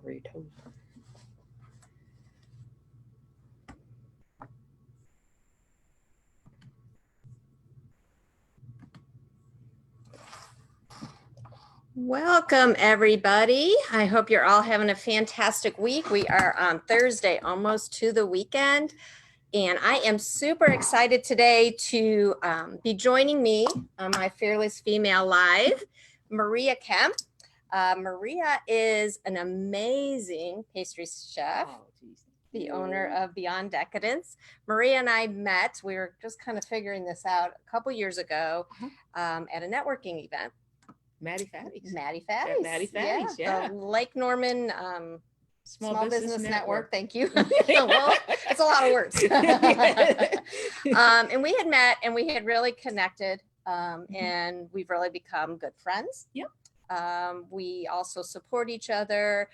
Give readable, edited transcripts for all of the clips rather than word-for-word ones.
over your toes. Welcome, everybody. I hope you're all having a fantastic week. We are on Thursday, almost to the weekend, and I am super excited today to be joining me on my Fearless Female Live, Maria Kemp. Maria is an amazing pastry chef, the owner of Beyond Decadence. Maria and I met, we were just kind of figuring this out a couple years ago at a networking event. Maddie Fatties. Maddie Fatties. Maddie Fatties, yeah. The Lake Norman Small Business Network. Thank you. Well, it's a lot of words. And we had met and we had really connected and we've really become good friends. Yep. We also support each other.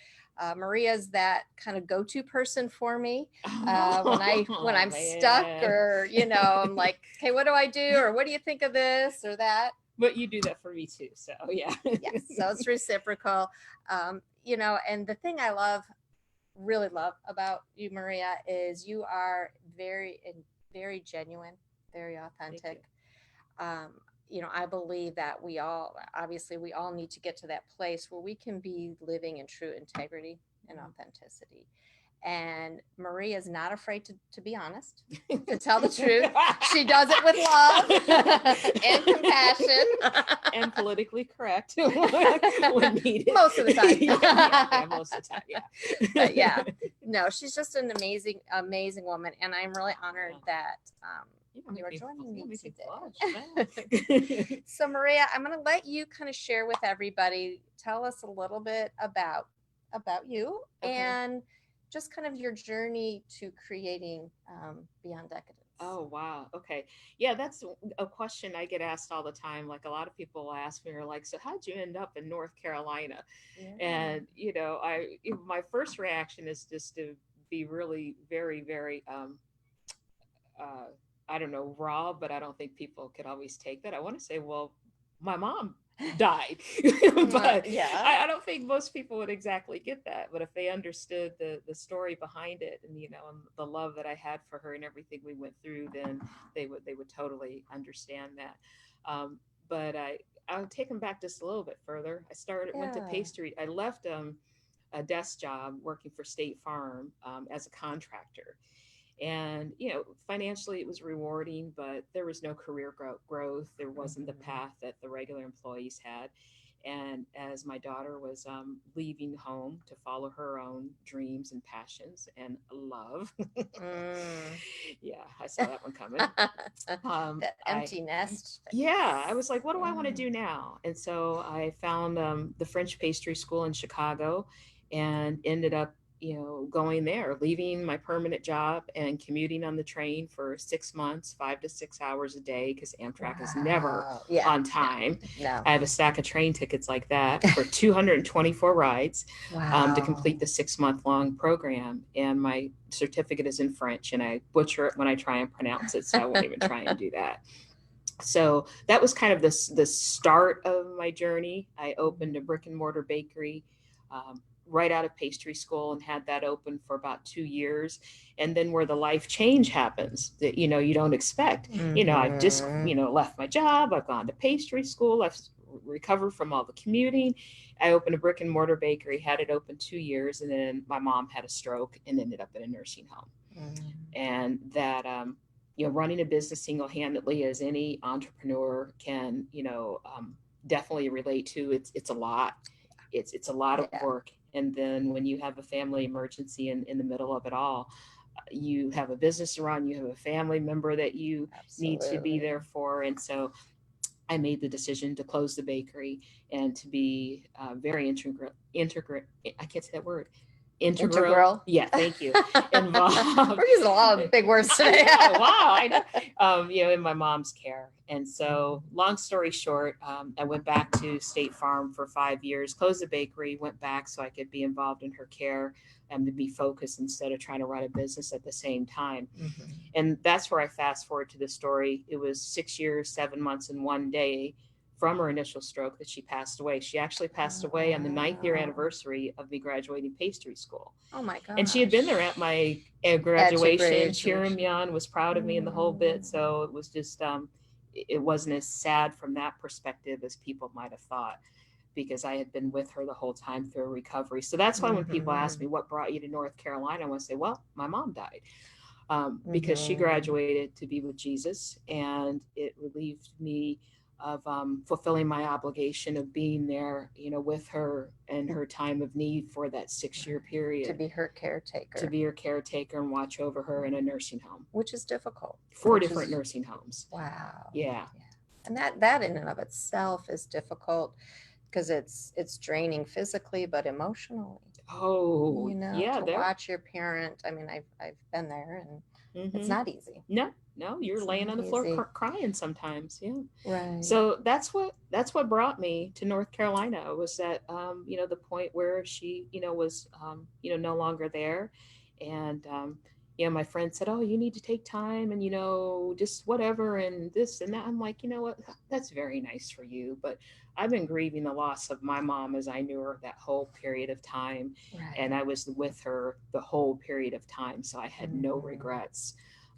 Maria's that kind of go-to person for me when I'm stuck or, I'm like, okay, what do I do? Or what do you think of this or that? But you do that for me too, so yeah. Yes, so it's reciprocal. And the thing I really love about you, Maria, is you are very genuine, very authentic. I believe that we all need to get to that place where we can be living in true integrity and authenticity. And Maria is not afraid to be honest, to tell the truth. She does it with love and compassion. And politically correct when needed. Most of the time. Yeah, most of the time, yeah. But yeah, no, she's just an amazing woman. And I'm really honored that you are joining me today. So Maria, I'm going to let you kind of share with everybody, tell us a little bit about you and just kind of your journey to creating Beyond Decadence. Oh, wow. Okay. Yeah, that's a question I get asked all the time. Like a lot of people ask me, are like, so how'd you end up in North Carolina? Yeah. And, my first reaction is just to be really very, very, I don't know, raw, but I don't think people could always take that. I want to say, well, my mom died. But yeah, I don't think most people would exactly get that. But if they understood the story behind it and, and the love that I had for her and everything we went through, then they would totally understand that. But I'll take them back just a little bit further. Went to Pastry. I left a desk job working for State Farm as a contractor. And, financially it was rewarding, but there was no career growth. There wasn't the path that the regular employees had. And as my daughter was leaving home to follow her own dreams and passions and love, yeah, I saw that one coming. The empty nest. Yeah, I was like, what do I want to do now? And so I found the French pastry school in Chicago and ended up going there, leaving my permanent job and commuting on the train for 6 months, 5 to 6 hours a day, because Amtrak is never on time. No. I have a stack of train tickets like that for 224 rides to complete the 6-month-long program. And my certificate is in French, and I butcher it when I try and pronounce it, so I won't even try and do that. So that was kind of the start of my journey. I opened a brick and mortar bakery right out of pastry school and had that open for about 2 years. And then where the life change happens that, you don't expect, I've just, left my job. I've gone to pastry school. I've recovered from all the commuting. I opened a brick and mortar bakery, had it open 2 years. And then my mom had a stroke and ended up in a nursing home. And that, running a business single-handedly, as any entrepreneur can, definitely relate to, it's a lot. It's a lot of work. And then when you have a family emergency in the middle of it all, you have a business to run, you have a family member that you need to be there for. And so I made the decision to close the bakery and to be very integral. I can't say that word. Integral. Yeah, thank you. Involved. We're using a lot of big words today. I know. In my mom's care. And so long story short, I went back to State Farm for 5 years, closed the bakery, went back so I could be involved in her care and to be focused instead of trying to run a business at the same time. Mm-hmm. And that's where I fast forward to the story. It was 6 years, 7 months, and 1 day from her initial stroke that she passed away. She actually passed away on the 9th-year anniversary of me graduating pastry school. Oh my gosh. And she had been there at my graduation, cheering me on, was proud of me and the whole bit. So it was just, it wasn't as sad from that perspective as people might have thought, because I had been with her the whole time through recovery. So that's why when people ask me, what brought you to North Carolina? I want to say, well, my mom died. Because she graduated to be with Jesus, and it relieved me of fulfilling my obligation of being there, with her in her time of need for that 6-year period. To be her caretaker and watch over her in a nursing home. Which is difficult. 4 different nursing homes. Wow. Yeah. And that in and of itself is difficult, because it's draining physically, but emotionally. Oh, to watch your parent. I mean, I've been there, and it's not easy. No, you're laying on the floor crying sometimes. Yeah. Right. So that's what brought me to North Carolina, was that, the point where she, was, no longer there. And, my friend said, oh, you need to take time and, just whatever and this and that. I'm like, you know what, that's very nice for you. But I've been grieving the loss of my mom as I knew her that whole period of time. Right. And I was with her the whole period of time. So I had no regrets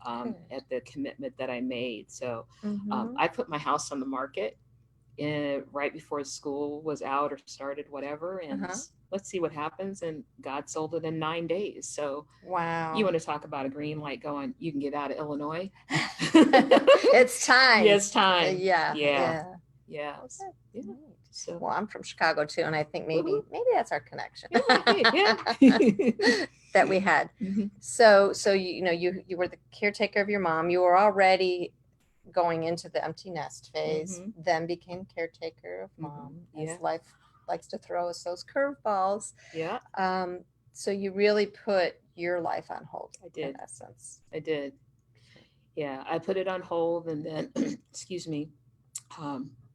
at the commitment that I made. So I put my house on the market right before school was out or started, whatever. And let's see what happens. And God sold it in 9 days. So wow. You want to talk about a green light going, you can get out of Illinois. It's time. Yeah, it's time. Yeah. Okay. Yeah. So, well, I'm from Chicago too, and I think maybe that's our connection. Yeah. That we had. So you were the caretaker of your mom. You were already going into the empty nest phase, then became caretaker of mom. As life likes to throw us those curveballs. Yeah. So you really put your life on hold. I did. In essence. I did. Yeah, I put it on hold, and then, excuse me,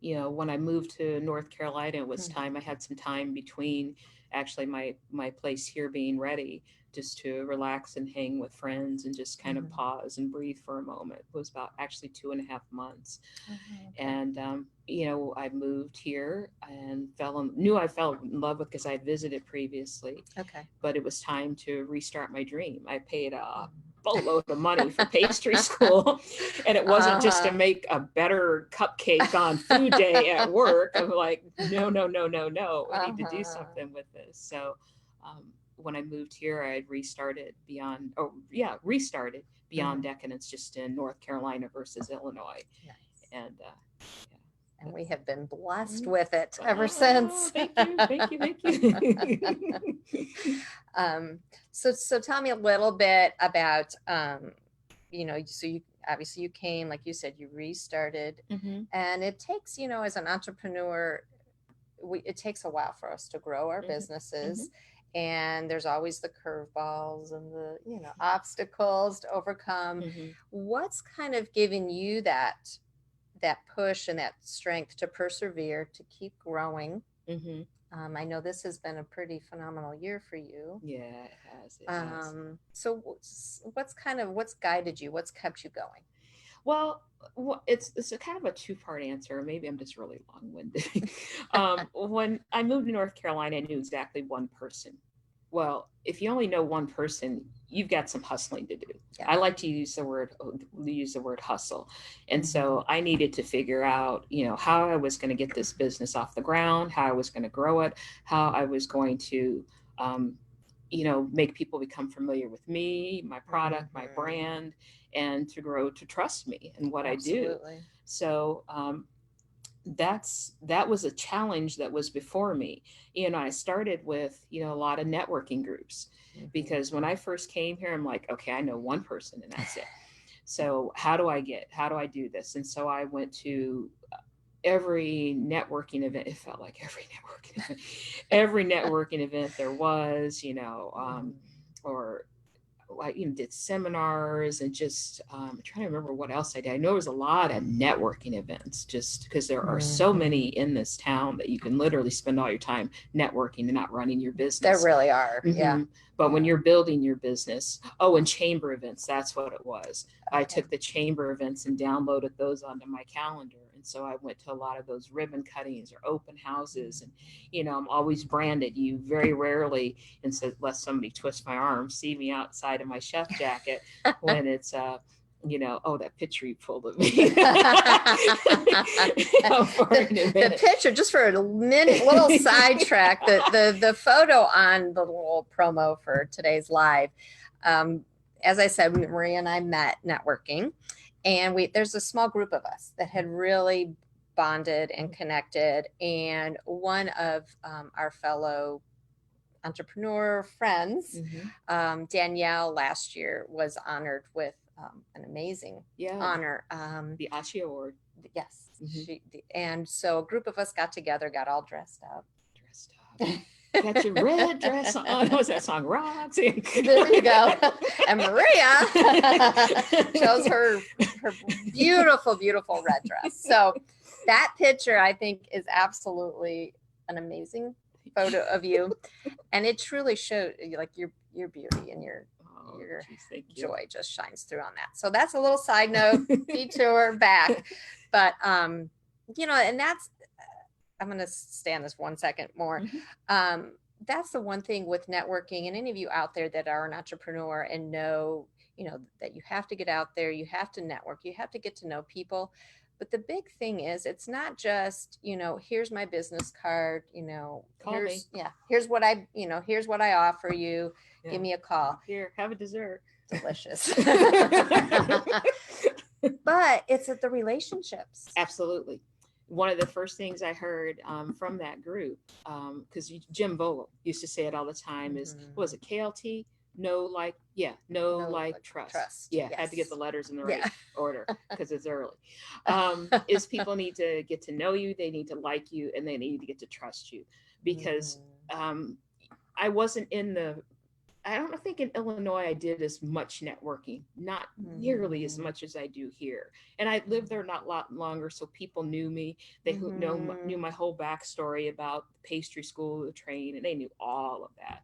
when I moved to North Carolina, it was time. I had some time between actually my place here being ready, just to relax and hang with friends and just kind of pause and breathe for a moment. It was about actually 2.5 months. And, I moved here and knew I fell in love with, because I had visited previously. Okay. But it was time to restart my dream. I paid a boatload of money for pastry school, and it wasn't just to make a better cupcake on food day at work. I'm like, no, we need to do something with this. So when I moved here, I had restarted Beyond Decadence, just in North Carolina versus Illinois. Nice. And we have been blessed with it ever since. Thank you. So tell me a little bit about, so you obviously you came, like you said, you restarted, and it takes, as an entrepreneur, it takes a while for us to grow our businesses. And there's always the curveballs and the, obstacles to overcome. What's kind of given you that push and that strength to persevere, to keep growing? I know this has been a pretty phenomenal year for you. Yeah, it has. So what's guided you? What's kept you going? Well, it's a kind of a 2-part answer. Maybe I'm just really long-winded. When I moved to North Carolina, I knew exactly one person. Well, if you only know one person, you've got some hustling to do. Yeah. I like to use the word hustle. And so I needed to figure out, how I was going to get this business off the ground, how I was going to grow it, how I was going to, make people become familiar with me, my product, my brand, and to grow to trust me and what Absolutely. I do. So, that was a challenge that was before me. I started with, a lot of networking groups, because when I first came here, I'm like, okay, I know one person and that's it. So how do I do this? And so I went to every networking event. It felt like every networking event there was, or I did seminars, and just I'm trying to remember what else I did. I know there was a lot of networking events, just because there are so many in this town that you can literally spend all your time networking and not running your business. There really are. Yeah. But when you're building your business, and chamber events, that's what it was. Okay. I took the chamber events and downloaded those onto my calendar. And And so I went to a lot of those ribbon cuttings or open houses. And, I'm always branded. You very rarely, unless somebody twists my arm, see me outside of my chef jacket when it's, oh, that picture you pulled of me. The picture, just for a minute, little sidetrack, the photo on the little promo for today's live. As I said, Maria and I met networking, and there's a small group of us that had really bonded and connected. And one of our fellow entrepreneur friends, Danielle, last year was honored with an amazing honor. The Ashi Award. Yes. And so a group of us got together, got all dressed up. Got your red dress on. What was that song? Roxy. There you go. And Maria shows her beautiful, beautiful red dress. So that picture, I think, is absolutely an amazing photo of you. And it truly showed like your beauty and your joy just shines through on that. So that's a little side note, detour back. But, and that's, I'm going to stay on this 1 second more. That's the one thing with networking, and any of you out there that are an entrepreneur and know, that you have to get out there, you have to network, you have to get to know people. But the big thing is, it's not just, here's my business card, here's what I offer you. Yeah. Give me a call. Here, have a dessert. Delicious. But it's at the relationships. Absolutely. One of the first things I heard from that group, because Jim Vogel used to say it all the time, is, what was it, KLT? No, like, trust. Yeah, yes. Had to get the letters in the right order because it's early. Is people need to get to know you, they need to like you, and they need to get to trust you. Because I wasn't I don't think in Illinois I did as much networking, not nearly as much as I do here. And I lived there not a lot longer, so people knew me. They knew my whole backstory about the pastry school, the train, and they knew all of that.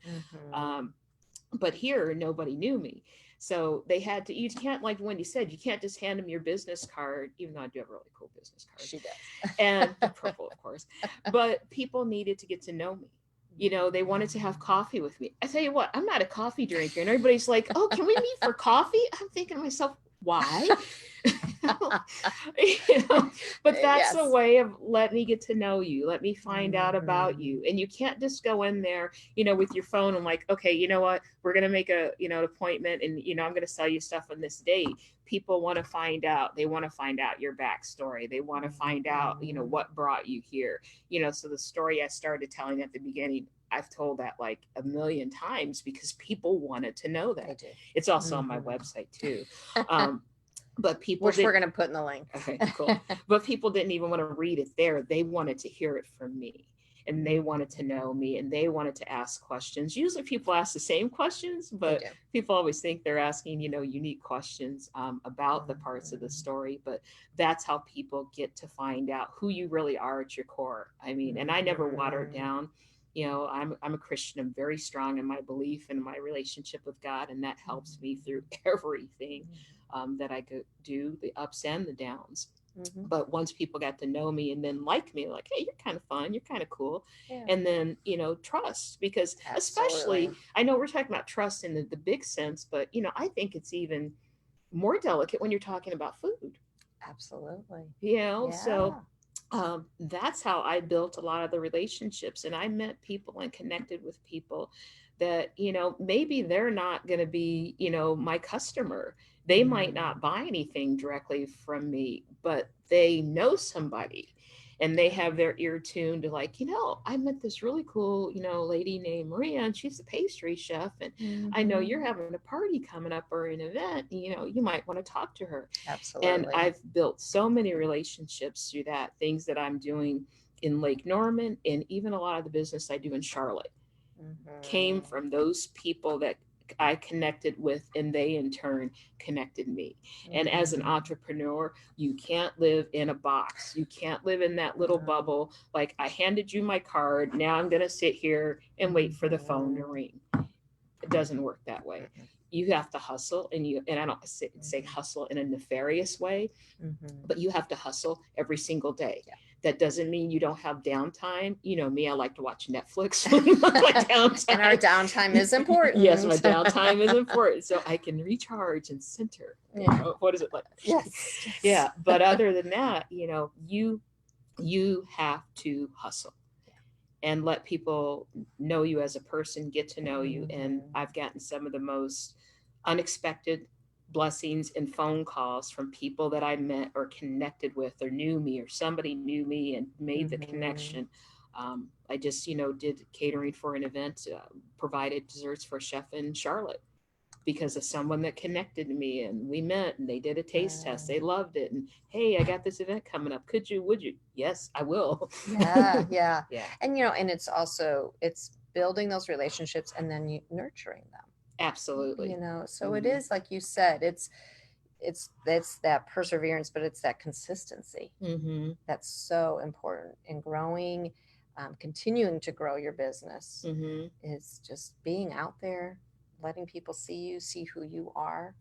But here, nobody knew me. So they had to, you can't, like Wendie said, you can't just hand them your business card, even though I do have a really cool business card. She does. And purple, of course. But people needed to get to know me. They wanted to have coffee with me. I tell you what, I'm not a coffee drinker. And everybody's like, oh, can we meet for coffee? I'm thinking to myself, why? But that's a way of let me get to know you. Let me find out about you. And you can't just go in there, with your phone and like, okay, you know what? We're going to make an appointment and, I'm going to sell you stuff on this date. People want to find out. They want to find out your backstory. They want to find out, what brought you here. So the story I started telling at the beginning, I've told that like a million times because people wanted to know that. It's also on my website too. But people, which we're going to put in the link. Okay, cool. But people didn't even want to read it there. They wanted to hear it from me, and they wanted to know me, and they wanted to ask questions. Usually people ask the same questions, but people always think they're asking, unique questions about the parts of the story. But that's how people get to find out who you really are at your core. I mean, and I never water it down. I'm a Christian. I'm very strong in my belief and my relationship with God, and that helps me through everything that I could do, the ups and the downs. But once people got to know me and then like me, like, hey, you're kind of fun, you're kind of cool. And then, trust, because especially, I know we're talking about trust in the big sense, but, I think it's even more delicate when you're talking about food. Absolutely. So that's how I built a lot of the relationships, and I met people and connected with people that, maybe they're not going to be, my customer. They might not buy anything directly from me, but they know somebody and they have their ear tuned to like, I met this really cool, lady named Maria, and she's a pastry chef. And I know you're having a party coming up or an event, you might want to talk to her. Absolutely. And I've built so many relationships through that, things that I'm doing in Lake Norman, and even a lot of the business I do in Charlotte came from those people that I connected with, and they in turn connected me. And as an entrepreneur, you can't live in a box. You can't live in that little bubble. Like, I handed you my card. Now I'm going to sit here and wait for the phone to ring. It doesn't work that way. you have to hustle, and I don't say hustle in a nefarious way, but you have to hustle every single day. Yeah. That doesn't mean you don't have downtime. You know me, I like to watch Netflix when my downtime. And our downtime is important. Yes, my downtime is important. So I can recharge and center. Yeah. What is it like? Yes. Yeah. But other than that, you have to hustle and let people know you as a person, get to know you. And I've gotten some of the most unexpected blessings and phone calls from people that I met or connected with or knew me, or somebody knew me and made the connection. I just, did catering for an event, provided desserts for a chef in Charlotte because of someone that connected to me, and we met and they did a taste test. They loved it. And hey, I got this event coming up. Would you? Yes, I will. Yeah. Yeah. And, and it's building those relationships and then nurturing them. Absolutely. So it is, like you said, it's that perseverance, but it's that consistency that's so important in growing, continuing to grow your business. Is just being out there, letting people see who you are.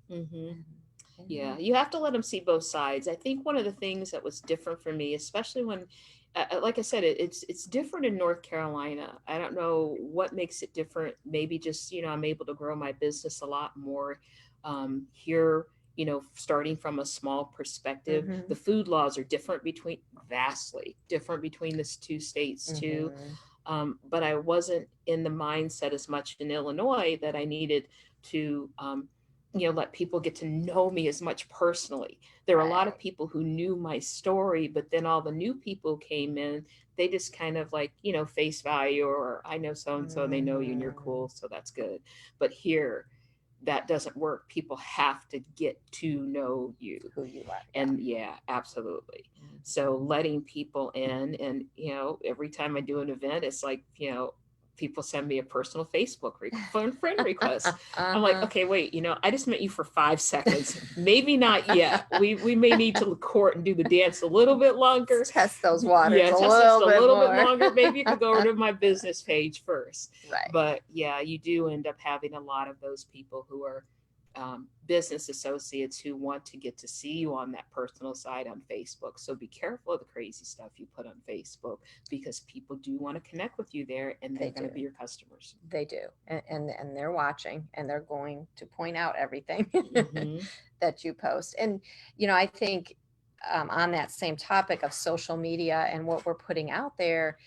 Yeah, you have to let them see both sides. I think one of the things that was different for me, especially when, like I said, it's different in North Carolina. I don't know what makes it different. Maybe just, I'm able to grow my business a lot more here, starting from a small perspective. The food laws are vastly different between the two states too. But I wasn't in the mindset as much in Illinois that I needed to, let people get to know me as much personally. There were a lot of people who knew my story, but then all the new people came in, they just kind of like, face value, or I know so-and-so and they know you and you're cool, so that's good. But here, that doesn't work. People have to get to know you, who you are. And yeah, absolutely. So letting people in, and every time I do an event, it's like, people send me a personal Facebook friend request. I'm like, okay, wait, I just met you for 5 seconds. Maybe not yet. We may need to court and do the dance a little bit longer. Test those waters a little bit longer. Maybe you could go over to my business page first. Right. But yeah, you do end up having a lot of those people who are business associates who want to get to see you on that personal side on Facebook. So be careful of the crazy stuff you put on Facebook, because people do want to connect with you there, and they're going to be your customers. They do. And they're watching, and they're going to point out everything that you post. And, I think on that same topic of social media and what we're putting out there,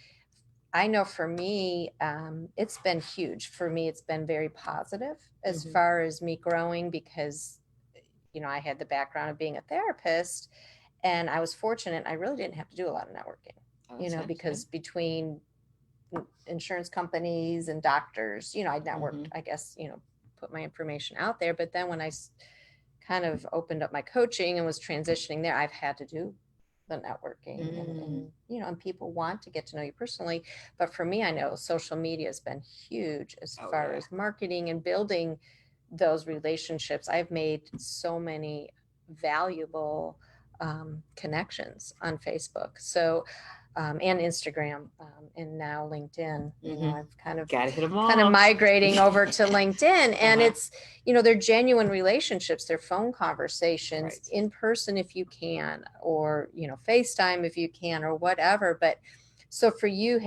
I know for me, it's been huge. For me, it's been very positive as far as me growing, because, I had the background of being a therapist, and I was fortunate. I really didn't have to do a lot of networking, because between insurance companies and doctors, I networked, I guess, put my information out there. But then when I kind of opened up my coaching and was transitioning there, I've had to do the networking and people want to get to know you personally. But for me, I know social media has been huge as far as marketing and building those relationships. I've made so many valuable connections on Facebook. So and Instagram, and now LinkedIn. I've kind of migrating over to LinkedIn, and it's, they're genuine relationships. They're phone conversations, in person if you can, or FaceTime if you can, or whatever. But so for you,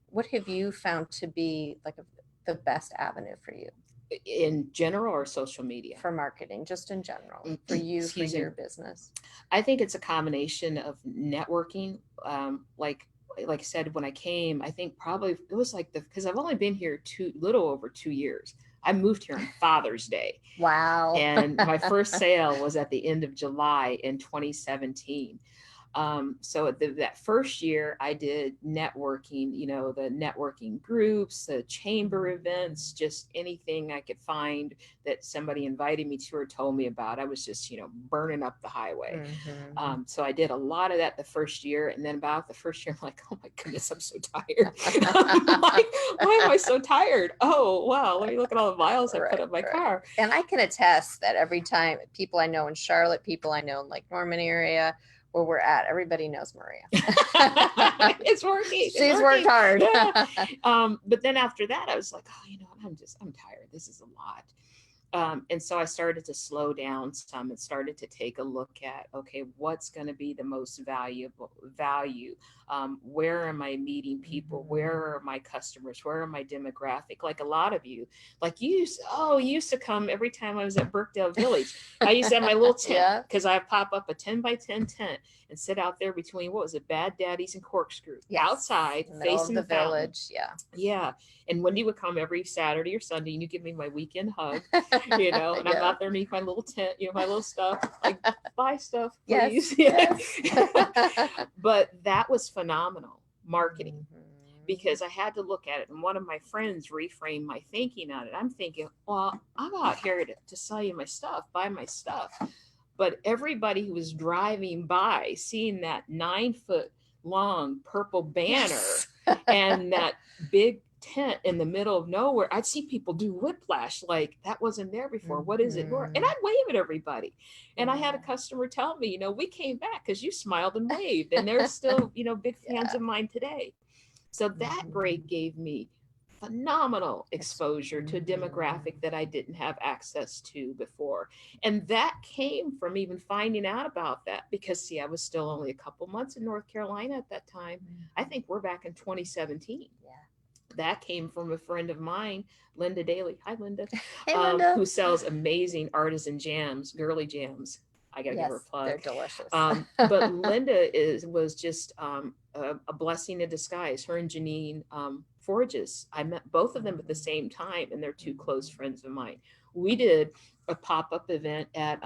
what have you found to be like the best avenue for you? In general, or social media? For marketing, just in general, for you, for your business. I think it's a combination of networking. Like I said, when I came, I think probably it was like because I've only been here little over 2 years. I moved here on Father's Day. Wow. And my first sale was at the end of July in 2017. So that first year I did networking, the networking groups, the chamber events, just anything I could find that somebody invited me to or told me about. I was just, burning up the highway. So I did a lot of that the first year. And then about the first year, I'm like, oh my goodness, I'm so tired. I'm like, why am I so tired? Oh, wow. Let me look at all the miles I put up my car. And I can attest that every time people I know in Charlotte, people I know in Lake Norman area, where we're at, everybody knows Maria. It's working. She's worked hard. Yeah. But then after that, I was like, oh, I'm tired. This is a lot. And so I started to slow down some and started to take a look at, okay, what's going to be the most valuable value? Where am I meeting people? Where are my customers? Where are my demographic? Like a lot of you, like you used to come every time I was at Birkdale Village. I used to have my little tent because I pop up a 10 by 10 tent and sit out there between, what was it, Bad Daddies and Corkscrew, outside facing the village. Yeah. And Wendy would come every Saturday or Sunday and you give me my weekend hug, and I'm out there underneath my little tent, my little stuff, like buy stuff, please. Yes. But that was phenomenal marketing because I had to look at it. And one of my friends reframed my thinking on it. I'm thinking, well, I'm out here to sell you my stuff, buy my stuff. But everybody who was driving by, seeing that 9-foot long purple banner and that big tent in the middle of nowhere, I'd see people do whiplash like that wasn't there before. What is it? And I'd wave at everybody. And I had a customer tell me, we came back because you smiled and waved. And they're still, big fans of mine today. So that break gave me phenomenal exposure to a demographic that I didn't have access to before. And that came from even finding out about that because, I was still only a couple months in North Carolina at that time. I think we're back in 2017. That came from a friend of mine, Linda Daly. Hi, Linda. Hey, Linda. Who sells amazing artisan jams, girly jams. I got to give her a plug. They're delicious. But Linda was just a blessing in disguise. Her and Janine Forges. I met both of them at the same time, and they're two close friends of mine. We did a pop-up event at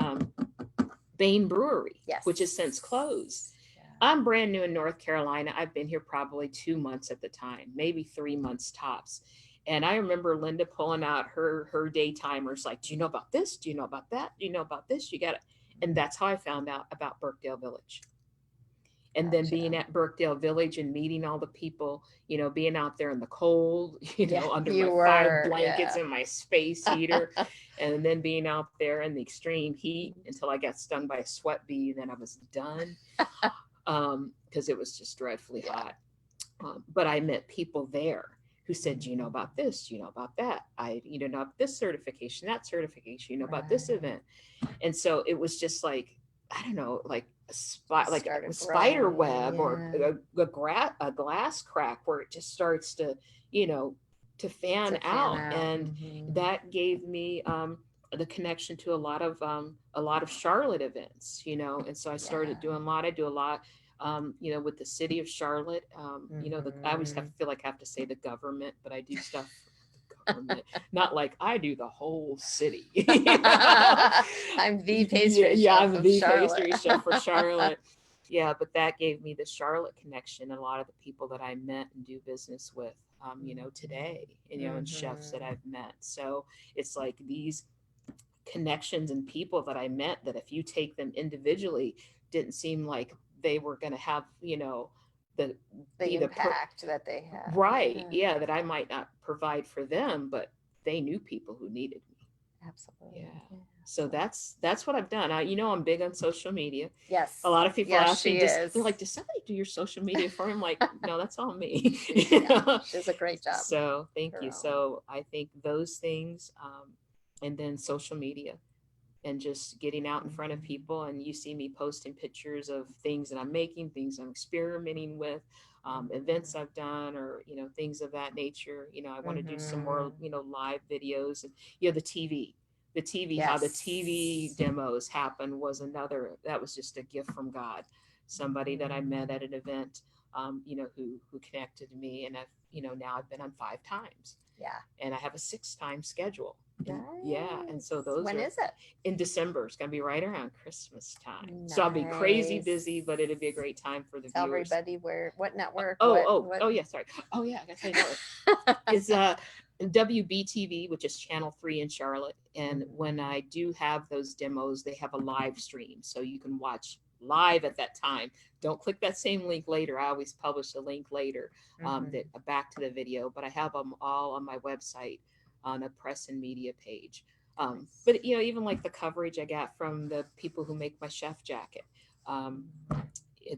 Bain Brewery, which has since closed. I'm brand new in North Carolina. I've been here probably 2 months at the time, maybe 3 months tops. And I remember Linda pulling out her day timers, like, do you know about this? Do you know about that? Do you know about this? You got it. And that's how I found out about Birkdale Village. And then being at Birkdale Village and meeting all the people, being out there in the cold, under my 5 blankets and my space heater, and then being out there in the extreme heat until I got stung by a sweat bee. Then I was done because it was just dreadfully hot. But I met people there who said, you know about this, you know about that. You know about this certification, that certification, you know about this event. And so it was just like, I don't know, like a spider web or a glass crack where it just starts to, to fan out. And that gave me the connection to a lot of Charlotte events, and so I started doing a lot. I do a lot, with the city of Charlotte. I always feel like I have to say the government, but I do stuff for the government, not like I do the whole city. I'm the pastry chef. I'm the pastry chef for Charlotte. Yeah, but that gave me the Charlotte connection. A lot of the people that I met and do business with, today, and chefs that I've met. So it's like these connections and people that I met that if you take them individually, didn't seem like they were going to have, the impact that they have. Right. Yeah. That I might not provide for them, but they knew people who needed me. Absolutely. Yeah. So that's what I've done. I'm big on social media. Yes. A lot of people ask me, they're like, does somebody do your social media for me? I'm like, no, that's all me. She does a great job. So thank you. So I think those things, and then social media and just getting out in front of people, and you see me posting pictures of things that I'm making, things I'm experimenting with, events I've done, or, things of that nature. I want to do some more, live videos, and, the TV, how the TV demos happen that was just a gift from God. Somebody that I met at an event, who connected to me, and now I've been on 5 times. Yeah. And I have a 6-time schedule. Nice. Yeah. And so when is it? In December. It's going to be right around Christmas time. Nice. So I'll be crazy busy, but it'll be a great time for the Tell viewers. Everybody what network. Yeah. Sorry. Oh yeah. I guess I know. It's WBTV, which is Channel 3 in Charlotte. And when I do have those demos, they have a live stream. So you can watch live at that time. Don't click that same link later. I always publish a link later that back to the video, but I have them all on my website on a press and media page. But even like the coverage I got from the people who make my chef jacket,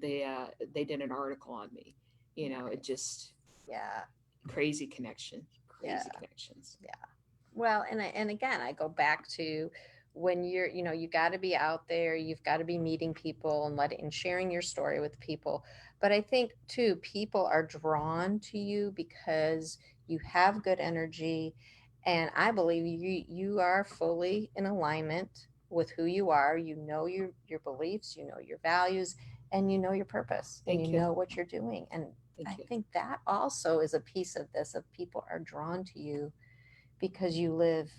they did an article on me. It just crazy connections. Yeah. Well, and again, I go back to when you're, you got to be out there, you've got to be meeting people and letting and sharing your story with people. But I think too, people are drawn to you because you have good energy, and I believe you are fully in alignment with who you are. You know your beliefs, you know your values, and you know your purpose, and you Thank you. know what you're doing. And I Thank you. think that also is a piece of this, of people are drawn to you because you live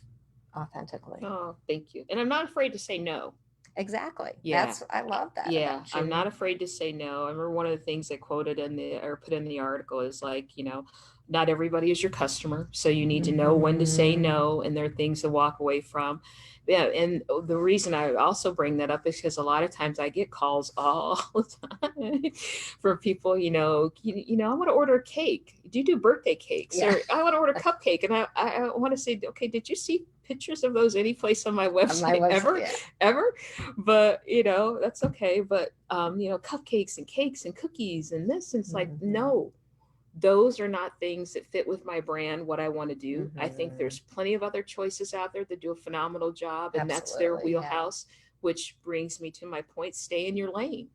authentically. Oh, thank you. And I'm not afraid to say no. Exactly. Yeah. That's, I love that Yeah, about I'm not you. afraid to say no. I remember one of the things I quoted in the or put in the article is like, not everybody is your customer, so you need to know when to say Mm-hmm. no, and there are things to walk away from. Yeah, and the reason I also bring that up is because a lot of times I get calls all the time from people, I want to order a cake. Do you do birthday cakes? Yeah. Or I want to order a cupcake, and I want to say, okay, did you see pictures of those any place on my On my website website. ever? Yeah. Ever? But that's okay. But cupcakes and cakes and cookies and this, and it's like, Mm-hmm. no, those are not things that fit with my brand, what I want to do. I think Mm-hmm. there's plenty of other choices out there that do a phenomenal job, and that's their Absolutely. Yeah. wheelhouse. Which brings me to my point: stay in your lane,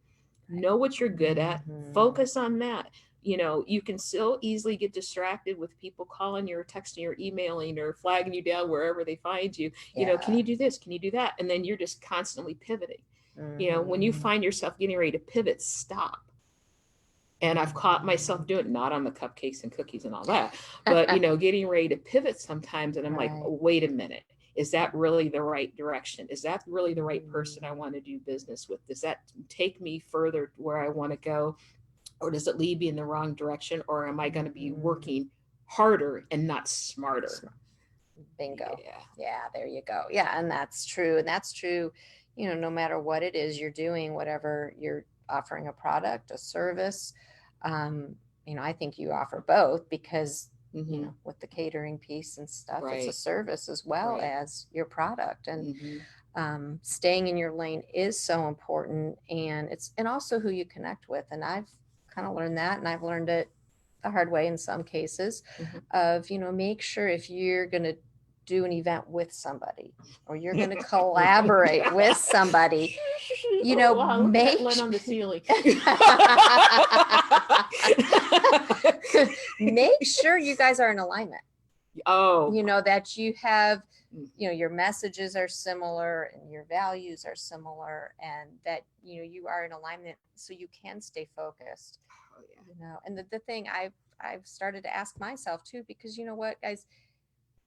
know what you're good at, Mm-hmm. focus on that. You can so easily get distracted with people calling you or texting you or emailing or flagging you down wherever they find you. Can Yeah. you do this, can you do that, and then you're just constantly pivoting. When you Mm-hmm. find yourself getting ready to pivot, stop. And I've caught myself doing it, not on the cupcakes and cookies and all that, but getting ready to pivot sometimes, and I'm like, Right. oh, wait a minute, is that really the right direction? Is that really the right person I Mm-hmm. want to do business with? Does that take me further where I want to go, or does it lead me in the wrong direction, or am I going to be Mm-hmm. working harder and not smarter? Bingo. Yeah. Yeah, there you go. Yeah, and that's true. And that's true, no matter what it is you're doing, whatever you're offering, a product, a service. Um, I think you offer both because, Mm-hmm. with the catering piece and stuff, it's a Right. service as well Right. as your product. And Mm-hmm. staying in your lane is so important. And also who you connect with. And I've kind of learned that, and I've learned it the hard way in some cases, Mm-hmm. of make sure if you're going to do an event with somebody or you're going to collaborate with somebody, Oh, wow, look at that make lint on the ceiling. make sure you guys are in alignment, Oh. that you have, Mm. your messages are similar and your values are similar, and that you are in alignment so you can stay focused. Oh, yeah. And the thing I've started to ask myself too, because what, guys,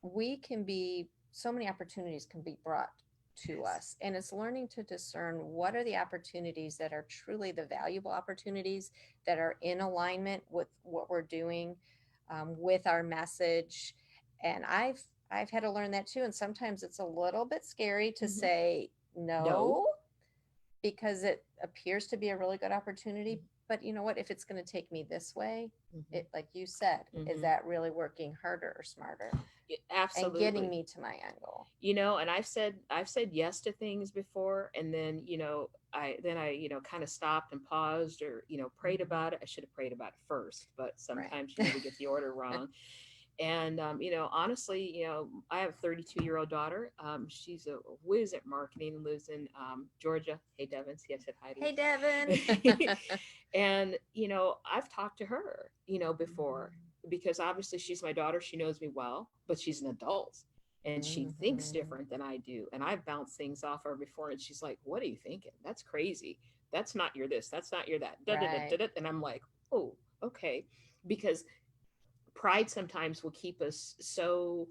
we can be, so many opportunities can be brought to Yes. us, and it's learning to discern what are the opportunities that are truly the valuable opportunities that are in alignment with what we're doing, with our message. And I've had to learn that too, and sometimes it's a little bit scary to Mm-hmm. say No. no, because it appears to be a really good opportunity. But you know what? If it's going to take me this way, Mm-hmm. it, like you said, is Mm-hmm. that really working harder or smarter Yeah, and getting absolutely. me to my end goal? And I've said yes to things before, and then I kind of stopped and paused, or prayed Mhm. about it. I should have prayed about it first, but Right. sometimes we get the order wrong. And honestly, I have a 32-year-old daughter. She's a whiz at marketing, lives in Georgia. Hey, Devin, see, I said hi Hey, to Devin. you. And I've talked to her, before, because obviously she's my daughter. She knows me well, but she's an adult, and she thinks Mhm. different than I do. And I've bounced things off her before, and she's like, "What are you thinking? That's crazy. That's not your this. That's not your that." Da, da, da, Right. da, da. And I'm like, "Oh, okay," because pride sometimes will keep us so,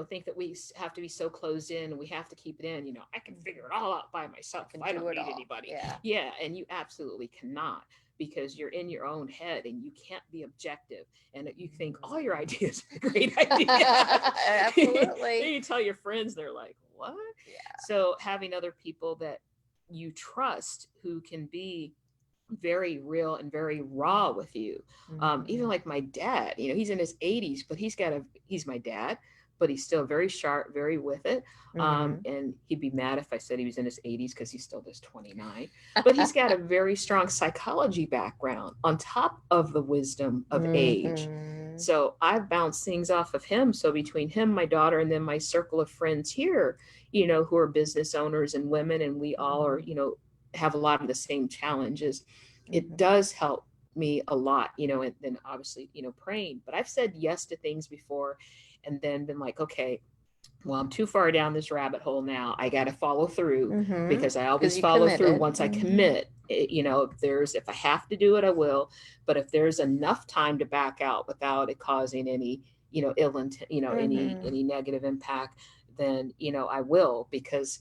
think that we have to be so closed in, and we have to keep it in. I can figure it all out by I myself, can I do don't it need all. anybody. Yeah. Yeah, and you absolutely cannot, because you're in your own head and you can't be objective, and you think all your ideas are a great idea. Then Absolutely. you tell your friends, they're like, what? Yeah. So having other people that you trust, who can be very real and very raw with you. Even Mhm. like my dad, he's in his 80s, but he's my dad, but he's still very sharp, very with it. Mhm. And he'd be mad if I said he was in his 80s, because he's still just 29. But he's got a very strong psychology background on top of the wisdom of Mhm. age. So I've bounced things off of him. So between him, my daughter, and then my circle of friends here, who are business owners and women, and we all are, have a lot of the same challenges. It does help me a lot, and then obviously, praying. But I've said yes to things before and then been like, okay, well, I'm too far down this rabbit hole now. I got to follow through because I always follow through once I commit. If I have to do it, I will. But if there's enough time to back out without it causing any, ill intent, any negative impact, then, I will, because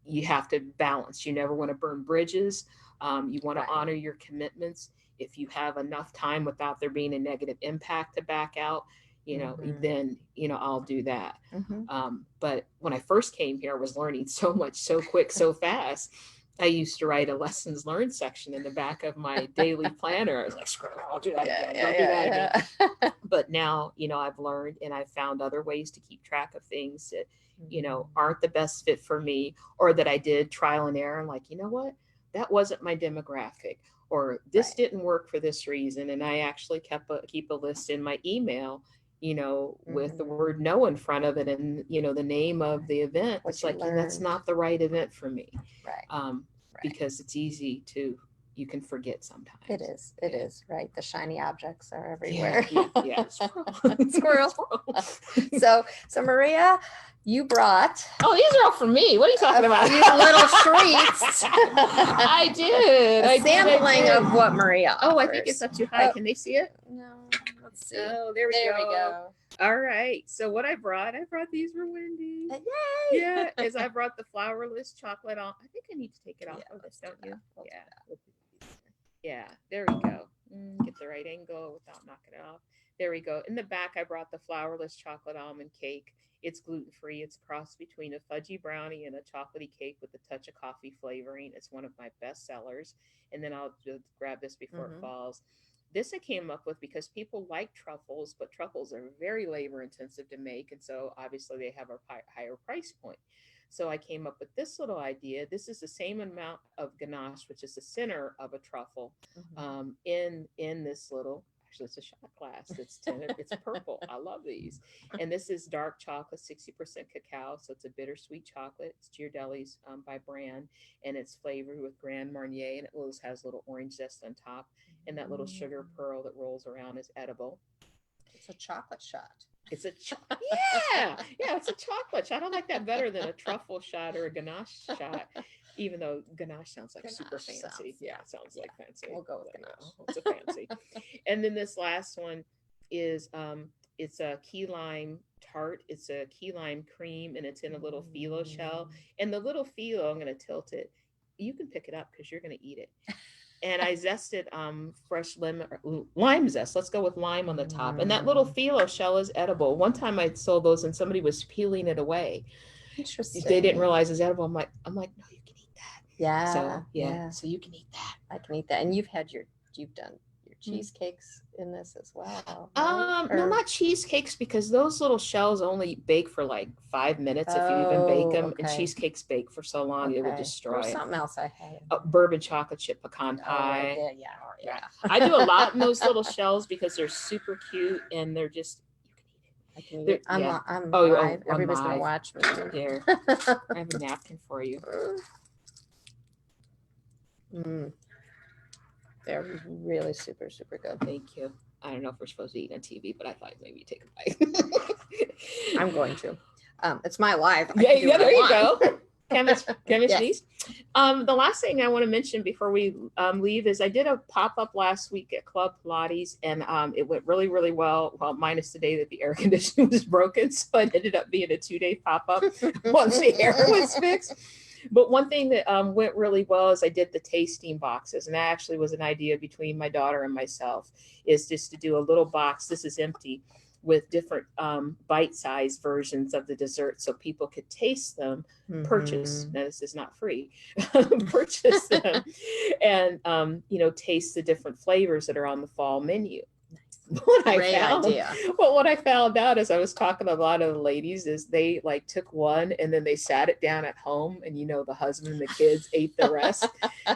you have to balance. You never want to burn bridges. You want to honor your commitments. If you have enough time without there being a negative impact to back out, then, I'll do that. But when I first came here, I was learning so much, so quick, so fast. I used to write a lessons learned section in the back of my daily planner. I was like, screw it, I'll do that again. Don't do that again. But now, I've learned and I've found other ways to keep track of things that, aren't the best fit for me, or that I did trial and error. I'm like, you know what? That wasn't my demographic, or this didn't work for this reason. And I actually keep a list in my email, with the word no in front of it, and, the name of the event. It's like, that's not the right event for me. Because it's easy you can forget sometimes. It is, right? The shiny objects are everywhere. Squirrel. So Maria, you brought... Oh, these are all for me. What are you talking about? These little treats. I did. A sampling of what Maria offers. Oh, I think it's up too high. Can they see it? No. Let's see. Oh, there we go. All right. So what I brought these for Wendie. Yay! Yeah, I brought the flourless chocolate on. I think I need to take it off of this, don't you? Yeah, there we go. Get the right angle without knocking it off. There we go. In the back, I brought the flourless chocolate almond cake. It's gluten-free. It's a cross between a fudgy brownie and a chocolatey cake with a touch of coffee flavoring. It's one of my best sellers. And then I'll just grab this before it falls. This I came up with because people like truffles, but truffles are very labor intensive to make. And so obviously they have a higher price point. So I came up with this little idea. This is the same amount of ganache, which is the center of a truffle, in this little, actually it's a shot glass. It's tinted, it's purple. I love these. And this is dark chocolate, 60% cacao. So it's a bittersweet chocolate. It's Ghirardelli's by brand, and it's flavored with Grand Marnier, and it has a little orange zest on top. And that little sugar pearl that rolls around is edible. It's a chocolate shot. It's a it's a chocolate shot. I like that better than a truffle shot or a ganache shot, even though ganache sounds like super fancy. Sounds like fancy. We'll go with ganache. It's a fancy. And then this last one is it's a key lime tart. It's a key lime cream, and it's in a little phyllo shell. And the little phyllo, I'm going to tilt it. You can pick it up because you're going to eat it. And I zested fresh lime zest. Let's go with lime on the top. And that little phyllo shell is edible. One time I sold those and somebody was peeling it away. Interesting. They didn't realize it's edible. I'm like, no, you can eat that. Yeah. So so you can eat that. I can eat that. And you've done your cheesecakes in this as well. Right? No, not cheesecakes, because those little shells only bake for like 5 minutes if you even bake them. And cheesecakes bake for so long it will destroy it. Something else I had. Bourbon chocolate chip pecan pie. Yeah. I do a lot in those little shells because they're super cute and they're just, I can eat it. I'm live. Everybody's gonna watch me. Here, I have a napkin for you. They're really super, super good. Thank you. I don't know if we're supposed to eat on TV, but I thought maybe take a bite. I'm going to. It's my live. Yeah, there you go. Chemist yes. The last thing I want to mention before we leave is I did a pop-up last week at Club Pilates, and it went really, really well. Well, minus the day that the air conditioning was broken, so it ended up being a 2-day pop-up once the air was fixed. But one thing that went really well is I did the tasting boxes, and that actually was an idea between my daughter and myself, is just to do a little box. This is empty, with different bite-sized versions of the dessert, so people could taste them, purchase. Now, this is not free. Purchase them, and taste the different flavors that are on the fall menu. what I Great found, idea. well, what I found out as I was talking to a lot of the ladies is they like took one and then they sat it down at home, and the husband and the kids ate the rest.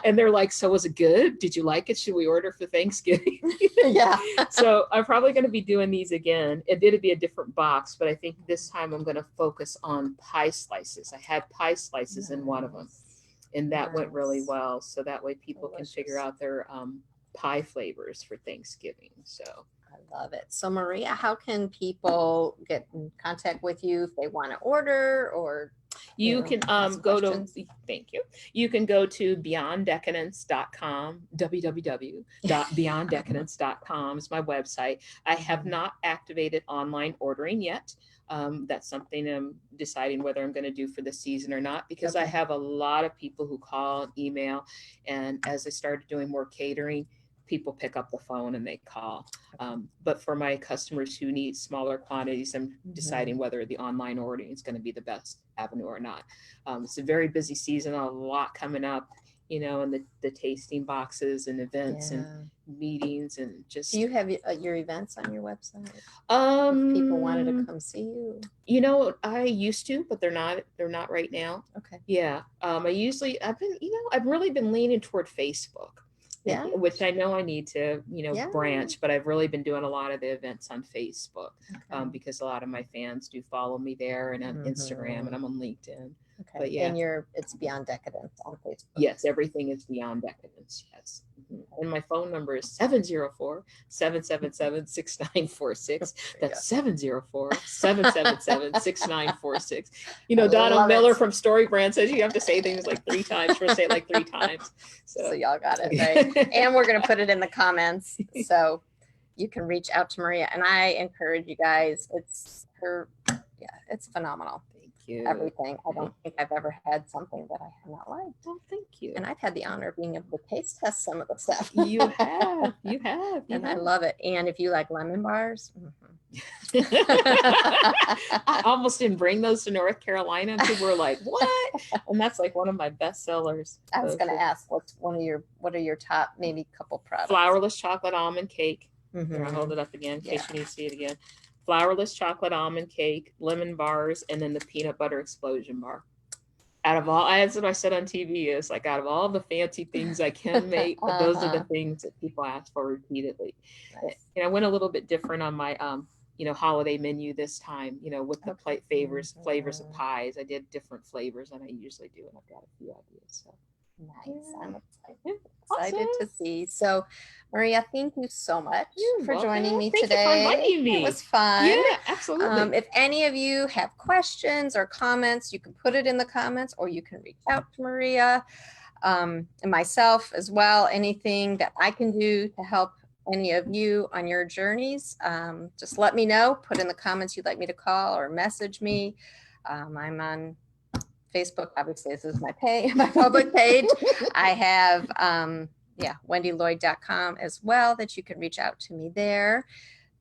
And they're like, so was it good? Did you like it? Should we order for Thanksgiving? Yeah. So I'm probably going to be doing these again. It did be a different box, but I think this time I'm going to focus on pie slices. I had pie slices in one of them, and that went really well. So that way people can figure out their pie flavors for Thanksgiving. So I love it. So Maria, how can people get in contact with you if they want to order, or you can ask go questions? to, thank you. You can go to beyonddecadence.com, www.beyonddecadence.com is my website. I have not activated online ordering yet. That's something I'm deciding whether I'm going to do for the season or not, because I Okay. have a lot of people who call and email. And as I started doing more catering, people pick up the phone and they call. But for my customers who need smaller quantities, I'm deciding whether the online ordering is going to be the best avenue or not. It's a very busy season, a lot coming up, and the tasting boxes and events and meetings and just. Do you have your events on your website? If people wanted to come see you. I used to, but they're not right now. Okay. Yeah. I've really been leaning toward Facebook. Yeah. Which I know I need to, Yeah. branch, but I've really been doing a lot of the events on Facebook, Okay. because a lot of my fans do follow me there, and on Instagram, and I'm on LinkedIn. Okay. But yeah. And it's Beyond Decadence on Facebook. Yes, everything is Beyond Decadence. Yes. And my phone number is 704-777-6946. That's 704-777-6946. Donna Miller from Story Brand says you have to say things like 3 times. She'll say it like 3 times. So y'all got it, right? And we're going to put it in the comments so you can reach out to Maria. And I encourage you guys. It's phenomenal. You. Everything. I don't think I've ever had something that I have not liked. Well, thank you. And I've had the honor of being able to taste test some of the stuff. You have. And I love it. And if you like lemon bars, I almost didn't bring those to North Carolina. And people were like, "What?" And that's like one of my best sellers. I was going to ask, what are your top maybe couple products? Flourless chocolate almond cake. Here, I'll hold it up again in case you need to see it again. Flourless chocolate almond cake, lemon bars, and then the peanut butter explosion bar. Out of all, that's what I said on TV, is like, out of all the fancy things I can make, those are the things that people ask for repeatedly. Nice. And I went a little bit different on my holiday menu this time, with the flavors of pies. I did different flavors than I usually do, and I've got a few ideas. So nice. I'm excited to see. So Maria, thank you so much for joining me today. Thank you for inviting me. It was fun. Yeah, absolutely. If any of you have questions or comments, you can put it in the comments, or you can reach out to Maria and myself as well. Anything that I can do to help any of you on your journeys, just let me know. Put in the comments you'd like me to call or message me. I'm on Facebook. Obviously, this is my public page. I have wendielloyd.com as well, that you can reach out to me there.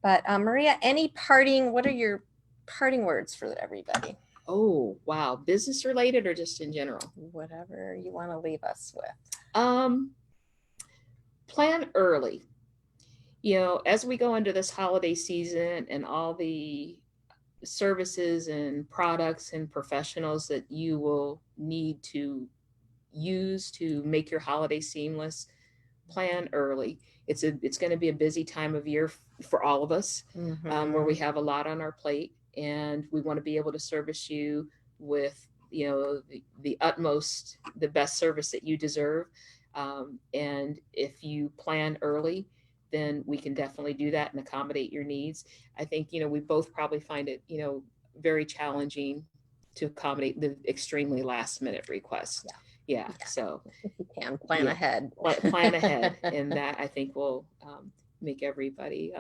But Maria, what are your parting words for everybody? Oh, wow. Business related or just in general? Whatever you want to leave us with. Plan early. As we go into this holiday season and all the services and products and professionals that you will need to use to make your holiday seamless, plan early. It's going to be a busy time of year for all of us, where we have a lot on our plate, and we want to be able to service you with the utmost, the best service that you deserve. And if you plan early, then we can definitely do that and accommodate your needs. I think, we both probably find it, very challenging to accommodate the extremely last minute requests. Yeah. So if you can plan ahead, and that I think will make everybody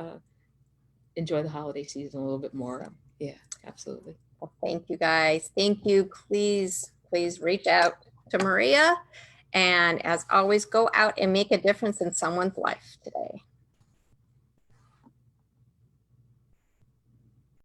enjoy the holiday season a little bit more. So, yeah, absolutely. Well, thank you guys. Thank you. Please reach out to Maria. And as always, go out and make a difference in someone's life today.